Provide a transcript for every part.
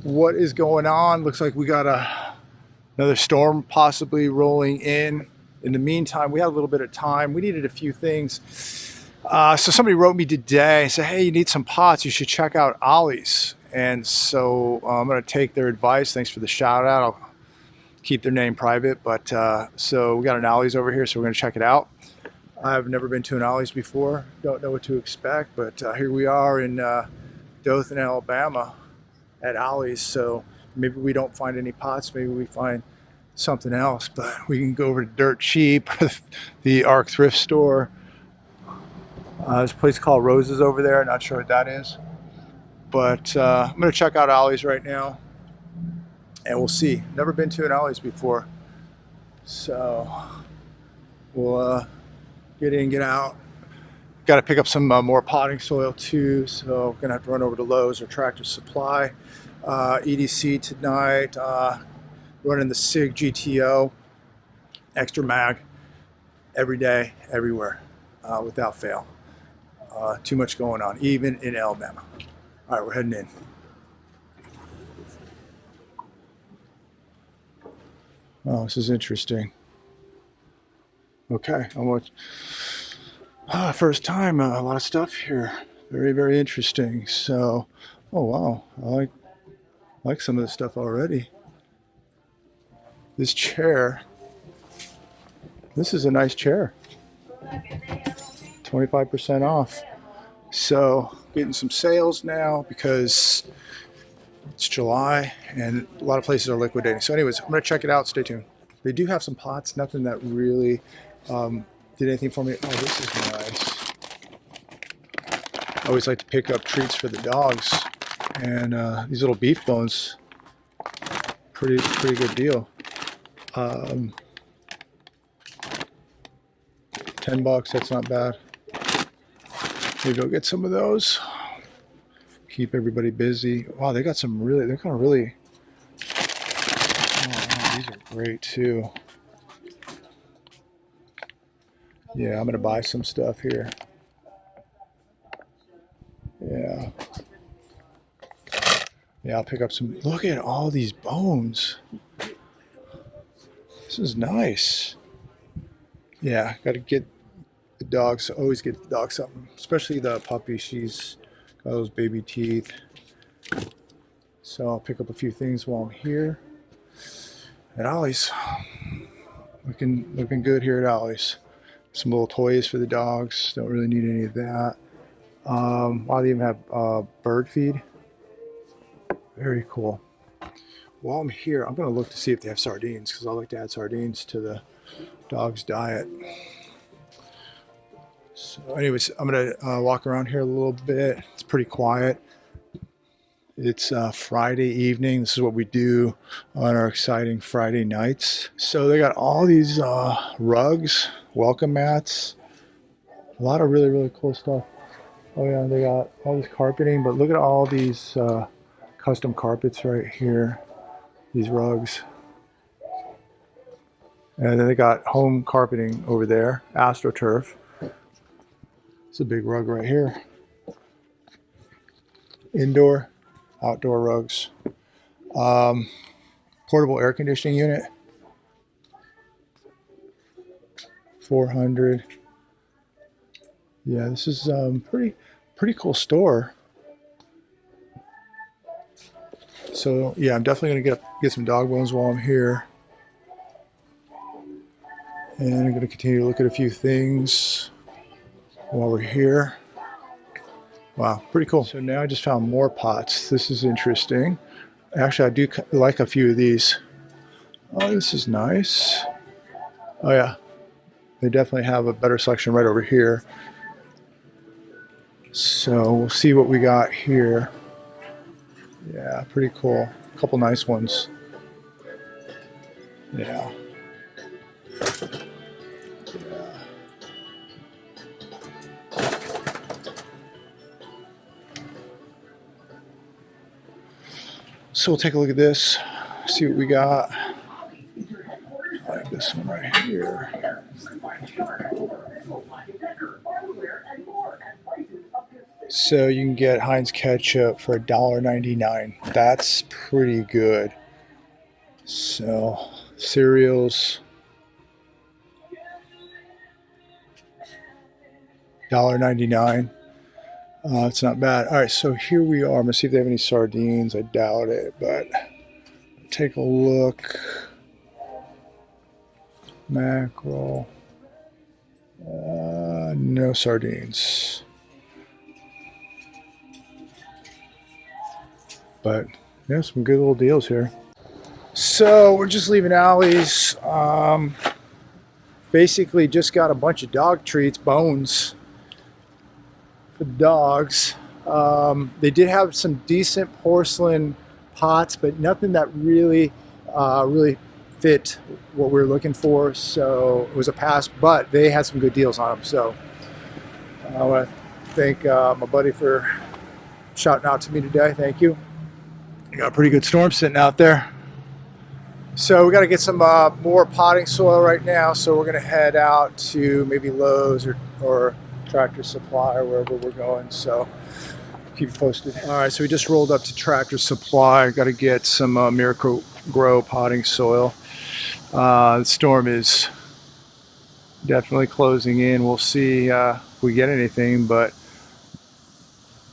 what is going on. Looks like we got another storm possibly rolling in. In the meantime, we had a little bit of time. We needed a few things. So somebody wrote me today and said, hey, you need some pots. You should check out Ollie's. And so I'm going to take their advice. Thanks for the shout out. I'll keep their name private. But so we got an Ollie's over here, so we're going to check it out. I've never been to an Ollie's before. Don't know what to expect. But here we are in Dothan, Alabama at Ollie's. So maybe we don't find any pots. Maybe we find something else. But we can go over to Dirt Cheap, the Arc thrift store. There's a place called Roses over there. Not sure what that is. But I'm going to check out Ollie's right now. And we'll see. Never been to an Ollie's before. So we'll get in, get out. Got to pick up some more potting soil too. So I'm going to have to run over to Lowe's or Tractor Supply. EDC tonight. Running the SIG GTO. Extra mag. Every day, everywhere. Without fail. Too much going on, even in Alabama. All right, we're heading in. Oh, this is interesting. Okay, first time, a lot of stuff here. Very, very interesting. So, oh wow, I like some of this stuff already. This chair, this is a nice chair. 25% off. So getting some sales now because it's July and a lot of places are liquidating. So anyways, I'm going to check it out. Stay tuned. They do have some pots. Nothing that really did anything for me. Oh, this is nice. I always like to pick up treats for the dogs. And these little beef bones, pretty good deal. 10 bucks, that's not bad. Maybe I'll get some of those. Keep everybody busy. Wow, they got some really, they're kind of really, oh wow, these are great too. Yeah, I'm gonna buy some stuff here. Yeah. Yeah, I'll pick up some, look at all these bones. This is nice. Yeah, gotta get the dogs, always get the dog something, especially the puppy. She's got those baby teeth. So I'll pick up a few things while I'm here at Ollie's. Looking good here at Ollie's. Some little toys for the dogs. Don't really need any of that. Wow, they even have bird feed. Very cool. While I'm here, I'm going to look to see if they have sardines because I like to add sardines to the dog's diet. So anyways, I'm going to walk around here a little bit. It's pretty quiet. It's Friday evening. This is what we do on our exciting Friday nights. So they got all these rugs, welcome mats, a lot of really cool stuff. Oh yeah, they got all this carpeting, but look at all these custom carpets right here, these rugs. And then they got home carpeting over there, AstroTurf. It's a big rug right here. Indoor, outdoor rugs. Portable air conditioning unit. 400. Yeah, this is pretty cool store. So yeah, I'm definitely gonna get some dog bones while I'm here. And I'm gonna continue to look at a few things while we're here. Wow, pretty cool. So now I just found more pots. This is interesting. Actually, I do like a few of these. Oh, this is nice. Oh yeah, they definitely have a better selection right over here. So we'll see what we got here. Yeah, pretty cool. A couple nice ones. Yeah. So we'll take a look at this, see what we got. I like this one right here. So you can get Heinz ketchup for $1.99. That's pretty good. So cereals, $1.99. It's not bad. All right, so here we are. I'm gonna see if they have any sardines. I doubt it, but take a look. Mackerel. No sardines. But yeah, some good little deals here. So we're just leaving Ollie's. Basically just got a bunch of dog treats, bones for the dogs. They did have some decent porcelain pots, but nothing that really fit what we were looking for. So it was a pass, but they had some good deals on them. So I want to thank my buddy for shouting out to me today. Thank you. We got a pretty good storm sitting out there. So we got to get some more potting soil right now. So we're going to head out to maybe Lowe's or Tractor Supply or wherever we're going. So keep you posted. All right, so we just rolled up to Tractor Supply. Got to get some Miracle Grow potting soil. The storm is definitely closing in. We'll see if we get anything, but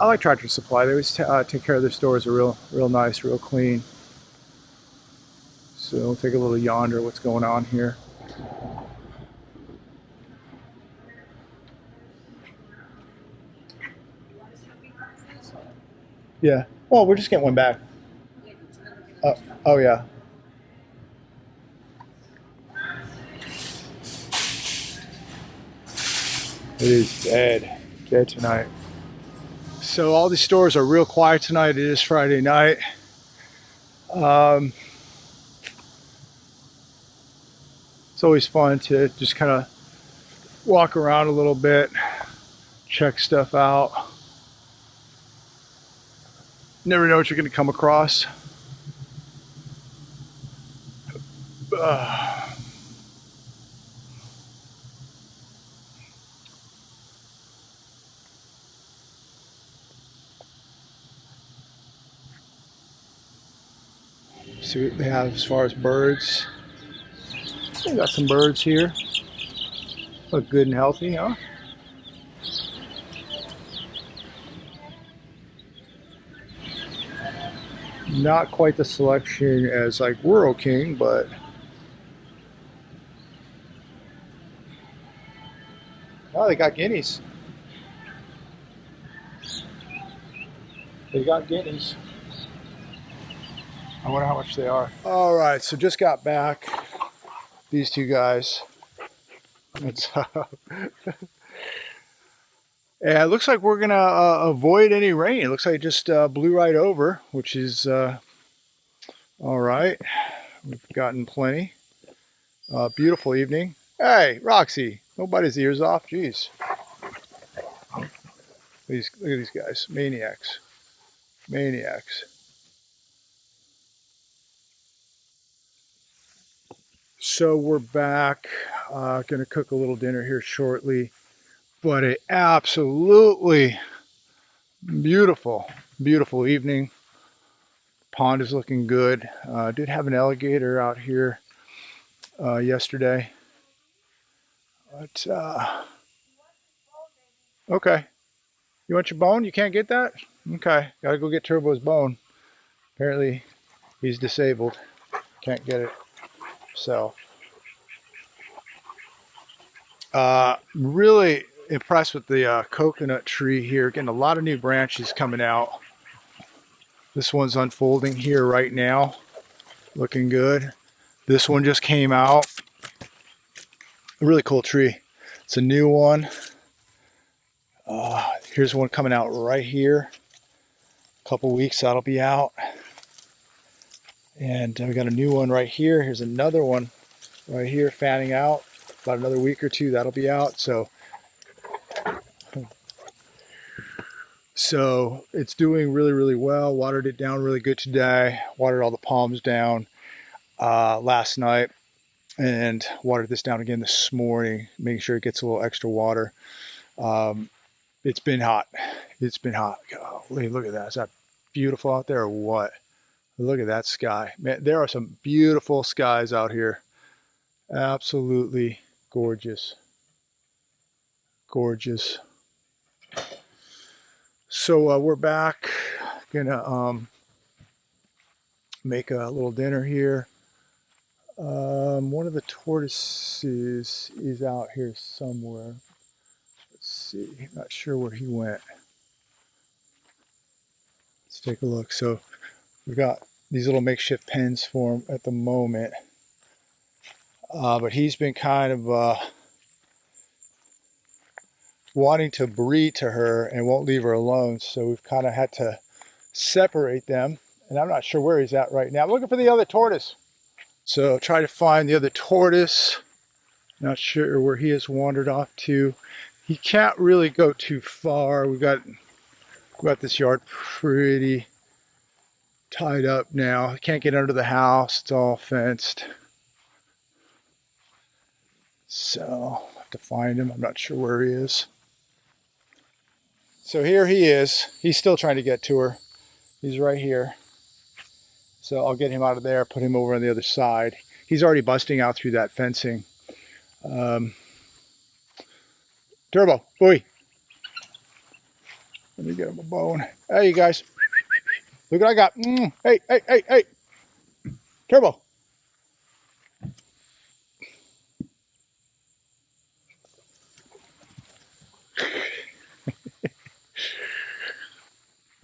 I like Tractor Supply. They always take care of their stores. Are real nice, real clean. So we'll take a little yonder what's going on here. Yeah. Well, we're just getting one back. Oh yeah. It is dead tonight. So all these stores are real quiet tonight. It is Friday night. It's always fun to just kind of walk around a little bit, check stuff out. Never know what you're going to come across. See what they have as far as birds. They got some birds here. Look good and healthy, huh? Not quite the selection as like Rural King, but oh, they got guineas. They got guineas. I wonder how much they are. All right, so just got back. These two guys. What's up? Yeah, it looks like we're gonna avoid any rain. It looks like it just blew right over, which is all right. We've gotten plenty. Beautiful evening. Hey, Roxy, don't bite his ears off. Jeez. Look at these guys, maniacs. So we're back. Gonna cook a little dinner here shortly. But an absolutely beautiful evening. Pond is looking good. Did have an alligator out here yesterday. But okay. You want your bone? You can't get that? Okay. Gotta go get Turbo's bone. Apparently he's disabled. Can't get it. So really impressed with the coconut tree here. Getting a lot of new branches coming out. This one's unfolding here right now. Looking good. This one just came out. A really cool tree. It's a new one. Here's one coming out right here. A couple weeks that'll be out. And we got a new one right here. Here's another one right here fanning out. About another week or two that'll be out. So it's doing really well. Watered it down really good today. Watered all the palms down last night. And watered this down again this morning, making sure it gets a little extra water. It's been hot. It's been hot. Golly, look at that. Is that beautiful out there or what? Look at that sky. Man, there are some beautiful skies out here. Absolutely gorgeous. Gorgeous. So we're back. Gonna make a little dinner here. One of the tortoises is out here somewhere. Let's see. Not sure where he went. Let's take a look. So we've got these little makeshift pens for him at the moment. But he's been kind of wanting to breed to her and won't leave her alone. So we've kind of had to separate them. And I'm not sure where he's at right now. I'm looking for the other tortoise. So try to find the other tortoise. Not sure where he has wandered off to. He can't really go too far. We've got this yard pretty tied up now. He can't get under the house. It's all fenced. So I'll have to find him. I'm not sure where he is. So here he is. He's still trying to get to her. He's right here. So I'll get him out of there, put him over on the other side. He's already busting out through that fencing. Turbo, boy. Let me get him a bone. Hey, you guys. Look what I got. Hey, hey, hey, hey. Turbo.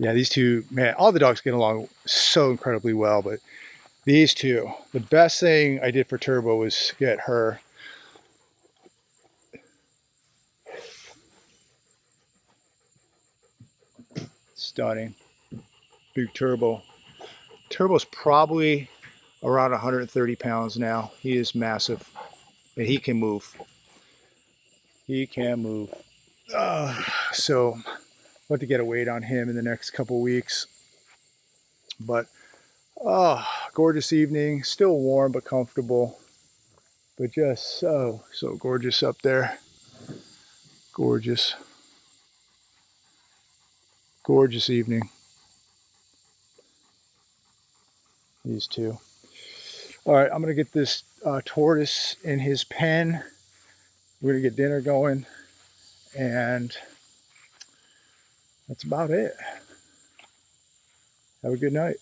Yeah, these two, man, all the dogs get along so incredibly well, but these two, the best thing I did for Turbo was get her. Stunning. Big Turbo. Turbo's probably around 130 pounds now. He is massive, and he can move. He can move. So I'll have to get a weight on him in the next couple weeks. But gorgeous evening, still warm but comfortable, but just so gorgeous up there. Gorgeous evening. These two. All right, I'm gonna get this tortoise in his pen. We're gonna get dinner going, and that's about it. Have a good night.